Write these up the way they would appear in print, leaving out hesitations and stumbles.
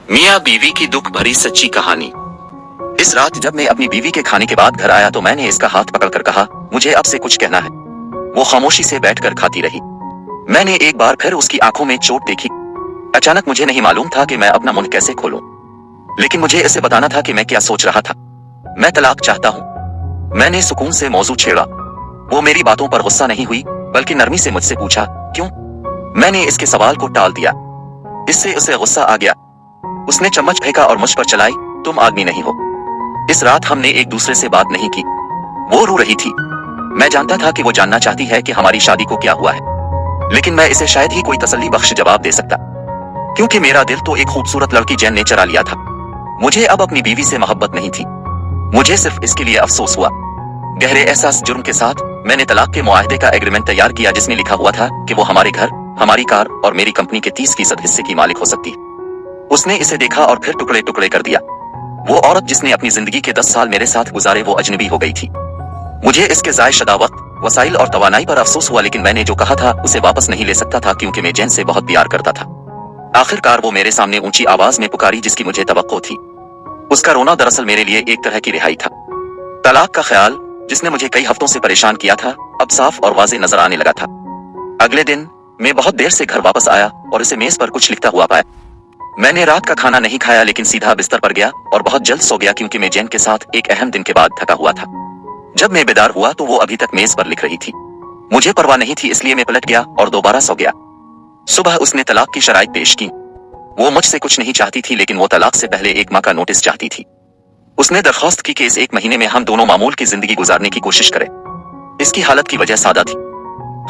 मियाँ बीवी की दुख भरी सच्ची कहानी। इस रात जब मैं अपनी बीवी के खाने के बाद घर आया तो मैंने इसका हाथ पकड़कर कहा, मुझे अब से कुछ कहना है। वो खामोशी से बैठकर खाती रही। मैंने एक बार फिर उसकी आंखों में चोट देखी। अचानक मुझे नहीं मालूम था कि मैं अपना मुंह कैसे खोलूं, लेकिन मुझे इसे बताना था कि मैं क्या सोच रहा था। मैं तलाक चाहता हूं। मैंने सुकून से मौजू छेड़ा। वो मेरी बातों पर गुस्सा नहीं हुई, बल्कि नरमी से मुझसे पूछा, क्यों? मैंने इसके सवाल को टाल दिया। इससे उसे गुस्सा आ गया। उसने चम्मच फेंका और मुझ पर चलाई, तुम आदमी नहीं हो। इस रात हमने एक दूसरे से बात नहीं की। वो रो रही थी। मैं जानता था कि वो जानना चाहती है कि हमारी शादी को क्या हुआ है, लेकिन मैं इसे शायद ही कोई तसल्ली बख्श जवाब दे सकता, क्योंकि मेरा दिल तो एक खूबसूरत लड़की जैन ने चरा लिया था। मुझे अब अपनी बीवी से मोहब्बत नहीं थी। मुझे सिर्फ इसके लिए अफसोस हुआ। गहरे एहसास जुर्म के साथ मैंने तलाक के मुआहदे का एग्रीमेंट तैयार किया, जिसमें लिखा हुआ था कि वो हमारे घर, हमारी कार और मेरी कंपनी के 30% हिस्से की मालिक हो सकती है। उसने इसे देखा और फिर टुकड़े टुकड़े कर दिया। वो औरत जिसने अपनी जिंदगी के 10 साल मेरे साथ गुजारे, वो अजनबी हो गई थी। मुझे इसके ज़ाय शुदा वक्त, वसाइल और तवानाई पर अफसोस हुआ, लेकिन मैंने जो कहा था उसे वापस नहीं ले सकता था, क्योंकि मैं जैन से बहुत प्यार करता था। आखिरकार वो मेरे सामने ऊंची आवाज में पुकारी, जिसकी मुझे तवक्को थी। उसका रोना दरअसल मेरे लिए एक तरह की रिहाई था। तलाक का ख्याल, जिसने मुझे कई हफ्तों से परेशान किया था, अब साफ और वाज़ेह नजर आने लगा था। अगले दिन मैं बहुत देर से घर वापस आया और इसे मेज पर कुछ लिखता हुआ पाया। मैंने रात का खाना नहीं खाया, लेकिन सीधा बिस्तर पर गया और बहुत जल्द सो गया, क्योंकि मैं जैन के साथ एक अहम दिन के बाद थका हुआ था। जब मैं बेदार हुआ तो वो अभी तक मेज पर लिख रही थी। मुझे परवाह नहीं थी, इसलिए मैं पलट गया और दोबारा सो गया। सुबह उसने तलाक की शराइत पेश की। वो मुझसे कुछ नहीं चाहती थी, लेकिन वो तलाक से पहले 1 माह का नोटिस चाहती थी। उसने दरख्वास्त की कि इस 1 महीने में हम दोनों मामूल की जिंदगी गुजारने की कोशिश करें। इसकी हालत की वजह सादा थी।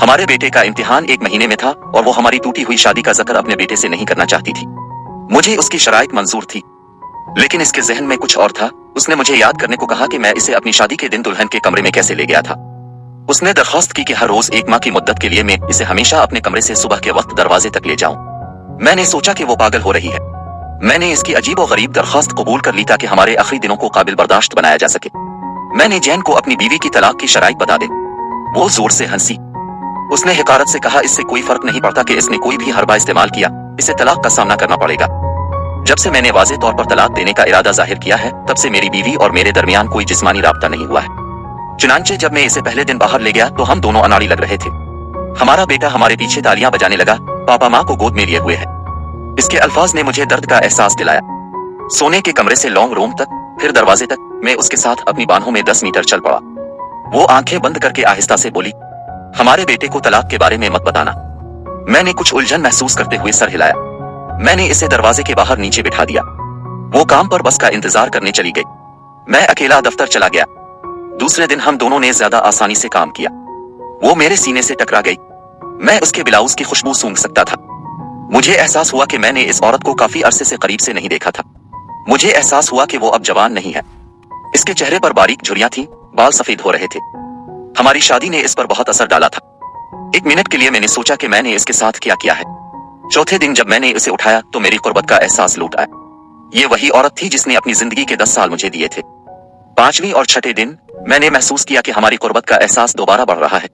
हमारे बेटे का इम्तिहान 1 महीने में था और वो हमारी टूटी हुई शादी का जिक्र अपने बेटे से नहीं करना चाहती थी। मुझे उसकी शराइत मंजूर थी, लेकिन इसके जहन में कुछ और था। उसने मुझे याद करने को कहा कि मैं इसे अपनी शादी के दिन दुल्हन के कमरे में कैसे ले गया था। उसने दरख्वास्त की कि हर रोज 1 माह की मुद्दत के लिए मैं इसे हमेशा अपने कमरे से सुबह के वक्त दरवाजे तक ले जाऊं। मैंने सोचा कि वो पागल हो रही है। मैंने इसकी अजीब और गरीब दरख्वास्त कबूल कर ली ताकि हमारे आखिरी दिनों को काबिल बर्दाश्त बनाया जा सके। मैंने जैन को अपनी बीवी की तलाक की शराइत बता दी। वो जोर से हंसी। उसने हिकारत से कहा, इससे कोई फर्क नहीं पड़ता कि इसने कोई भी हरबा इस्तेमाल किया, इसे तलाक का सामना करना पड़ेगा। जब से मैंने वाज़ेह तौर पर तलाक देने का इरादा जाहिर किया है, तब से मेरी बीवी और मेरे दरमियान कोई जिस्मानी राब्ता नहीं हुआ है। चुनांचे जब मैं इसे पहले दिन बाहर ले गया तो हम दोनों अनाड़ी लग रहे थे। हमारा बेटा हमारे पीछे तालियां बजाने लगा, पापा माँ को गोद में लिए हुए है। इसके अल्फाज ने मुझे दर्द का एहसास दिलाया। सोने के कमरे से लॉन्ग रूम तक, फिर दरवाजे तक, मैं उसके साथ अपनी बाहों में 10 मीटर चल पड़ा। वो आंखें बंद करके आहिस्ता से बोली, हमारे बेटे को तलाक के बारे में मत बताना। मैंने कुछ उलझन महसूस करते हुए सर हिलाया। मैंने इसे दरवाजे के बाहर नीचे बिठा दिया। वो काम पर बस का इंतजार करने चली गई। मैं अकेला दफ्तर चला गया। दूसरे दिन हम दोनों ने ज्यादा आसानी से काम किया। वो मेरे सीने से टकरा गई। मैं उसके ब्लाउज की खुशबू सूंघ सकता था। मुझे एहसास हुआ कि मैंने इस औरत को काफी अरसे से करीब से नहीं देखा था। मुझे एहसास हुआ कि वो अब जवान नहीं है। इसके चेहरे पर बारीक झुर्रियां थीं, बाल सफेद हो रहे थे। हमारी शादी ने इस पर बहुत असर डाला था। 1 मिनट के लिए मैंने सोचा कि मैंने इसके साथ क्या किया है। चौथे दिन जब मैंने इसे उठाया तो मेरी कुर्बत का एहसास लौट आया। ये वही औरत थी जिसने अपनी जिंदगी के 10 साल मुझे दिए थे। 5वें और 6ठे दिन मैंने महसूस किया कि हमारी कुर्बत का एहसास दोबारा बढ़ रहा है।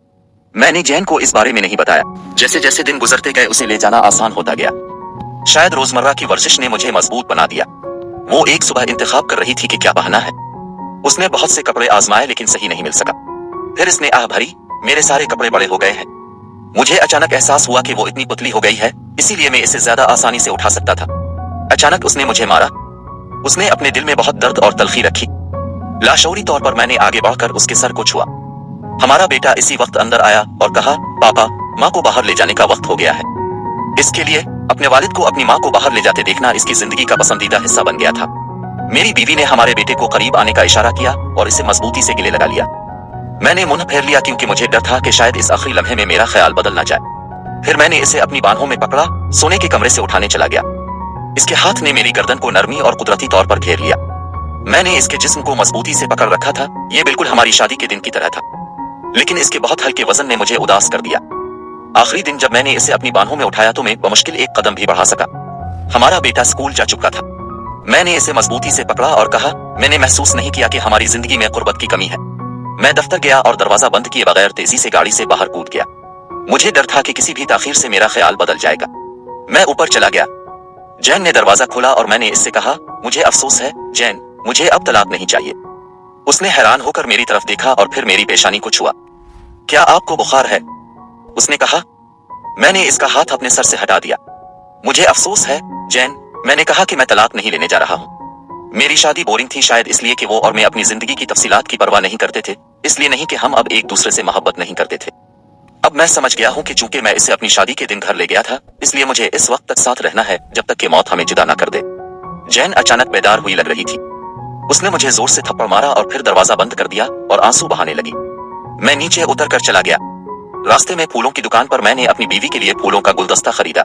मैंने जैन को इस बारे में नहीं बताया। जैसे जैसे दिन गुजरते गए उसे ले जाना आसान होता गया। शायद रोजमर्रा की वर्जिश ने मुझे मजबूत बना दिया। वो एक सुबह इंतखाब कर रही थी कि क्या पहनना है। उसने बहुत से कपड़े आजमाए, लेकिन सही नहीं मिल सका। फिर इसने आह भरी, मेरे सारे कपड़े बड़े हो गए हैं। मुझे अचानक एहसास हुआ कि वो इतनी पुतली हो गई है, इसीलिए मैं इसे ज्यादा आसानी से उठा सकता था। अचानक उसने मुझे मारा। उसने अपने दिल में बहुत दर्द और तलखी रखी। लाशऊरी तौर पर मैंने आगे बढ़कर उसके सर को छुआ। हमारा बेटा इसी वक्त अंदर आया और कहा, पापा, माँ को बाहर ले जाने का वक्त हो गया है। इसके लिए अपने वालिद को अपनी माँ को बाहर ले जाते देखना इसकी जिंदगी का पसंदीदा हिस्सा बन गया था। मेरी बीवी ने हमारे बेटे को करीब आने का इशारा किया और इसे मजबूती से गले लगा लिया। मैंने मुंह फेर लिया, क्योंकि मुझे डर था कि शायद इस आखिरी लम्हे में मेरा ख्याल बदल ना जाए। फिर मैंने इसे अपनी बाहों में पकड़ा, सोने के कमरे से उठाने चला गया। इसके हाथ ने मेरी गर्दन को नरमी और कुदरती तौर पर घेर लिया। मैंने इसके जिस्म को मजबूती से पकड़ रखा था। यह बिल्कुल हमारी शादी के दिन की तरह था, लेकिन इसके बहुत हल्के वजन ने मुझे उदास कर दिया। आखिरी दिन जब मैंने इसे अपनी बाहों में उठाया तो मैं बमुश्किल 1 कदम भी बढ़ा सका। हमारा बेटा स्कूल जा चुका था। मैंने इसे मजबूती से पकड़ा और कहा, मैंने महसूस नहीं किया कि हमारी जिंदगी में कुर्बत की कमी है। मैं दफ्तर गया और दरवाजा बंद किए बगैर तेजी से गाड़ी से बाहर कूद गया। मुझे डर था कि किसी भी ताखीर से मेरा ख्याल बदल जाएगा। मैं ऊपर चला गया। जैन ने दरवाजा खोला और मैंने इससे कहा, मुझे अफसोस है जैन, मुझे अब तलाक नहीं चाहिए। उसने हैरान होकर मेरी तरफ देखा और फिर मेरी पेशानी को छुआ। क्या आपको बुखार है? उसने कहा। मैंने इसका हाथ अपने सर से हटा दिया। मुझे अफसोस है जैन, मैंने कहा कि मैं तलाक नहीं लेने जा रहा हूँ। मेरी शादी बोरिंग थी, शायद इसलिए कि वो और मैं अपनी जिंदगी की तफसीलात की परवाह नहीं करते थे, इसलिए नहीं कि हम अब एक दूसरे से मोहब्बत नहीं करते थे। अब मैं समझ गया हूँ कि चूंकि मैं इसे अपनी शादी के दिन घर ले गया था, इसलिए मुझे इस वक्त तक साथ रहना है जब तक कि मौत हमें जुदा ना कर दे। जैन अचानक बेदार हुई लग रही थी। उसने मुझे जोर से थप्पड़ मारा और फिर दरवाजा बंद कर दिया और आंसू बहाने लगी। मैं नीचे उतर कर चला गया। रास्ते में फूलों की दुकान पर मैंने अपनी बीवी के लिए फूलों का गुलदस्ता खरीदा।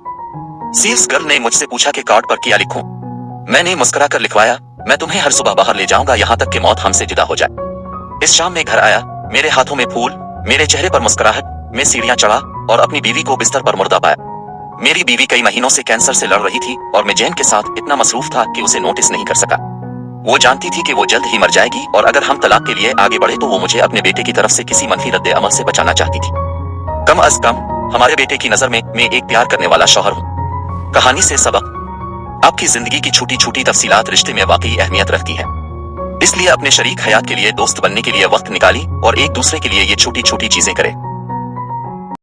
सेल्स गर्ल ने मुझसे पूछा कि कार्ड पर क्या लिखूं। मैंने मुस्कुरा कर लिखवाया, मैं तुम्हें हर सुबह बाहर ले जाऊंगा यहाँ तक कि मौत हमसे जुदा हो जाए। इस शाम में घर आया, मेरे हाथों में फूल, मेरे चेहरे पर मुस्कुराहट, मैं सीढ़ियां चढ़ा और अपनी बीवी को बिस्तर पर मुर्दा पाया। मेरी बीवी कई महीनों से कैंसर से लड़ रही थी और मैं जैन के साथ इतना मसरूफ था कि उसे नोटिस नहीं कर सका। वो जानती थी कि वो जल्द ही मर जाएगी और अगर हम तलाक के लिए आगे बढ़े तो वो मुझे अपने बेटे की तरफ से किसी मनफी रद्दे अमल से बचाना चाहती थी। कम अज कम हमारे बेटे की नजर में मैं एक प्यार करने वाला शौहर हूँ। कहानी से सबक, आपकी जिंदगी की छोटी छोटी तफसीलात रिश्ते में वाकई अहमियत रखती हैं। इसलिए अपने शरीक हयात के लिए, दोस्त बनने के लिए वक्त निकाली और एक दूसरे के लिए ये छोटी छोटी चीजें करें।